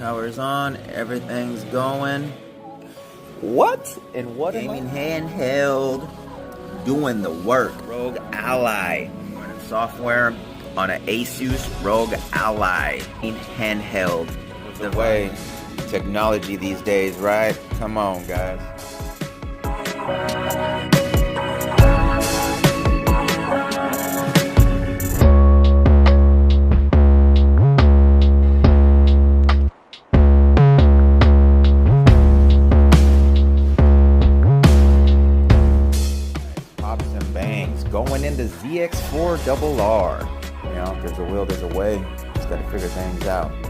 Power's on, everything's going. What? And what Gaming handheld, doing the work. ROG Ally. Running software on an Asus ROG Ally. Handheld. the way technology these days, right? Come on, guys. Pops and bangs going into ZX4RR. You know, there's a will, there's a way. Just gotta figure things out.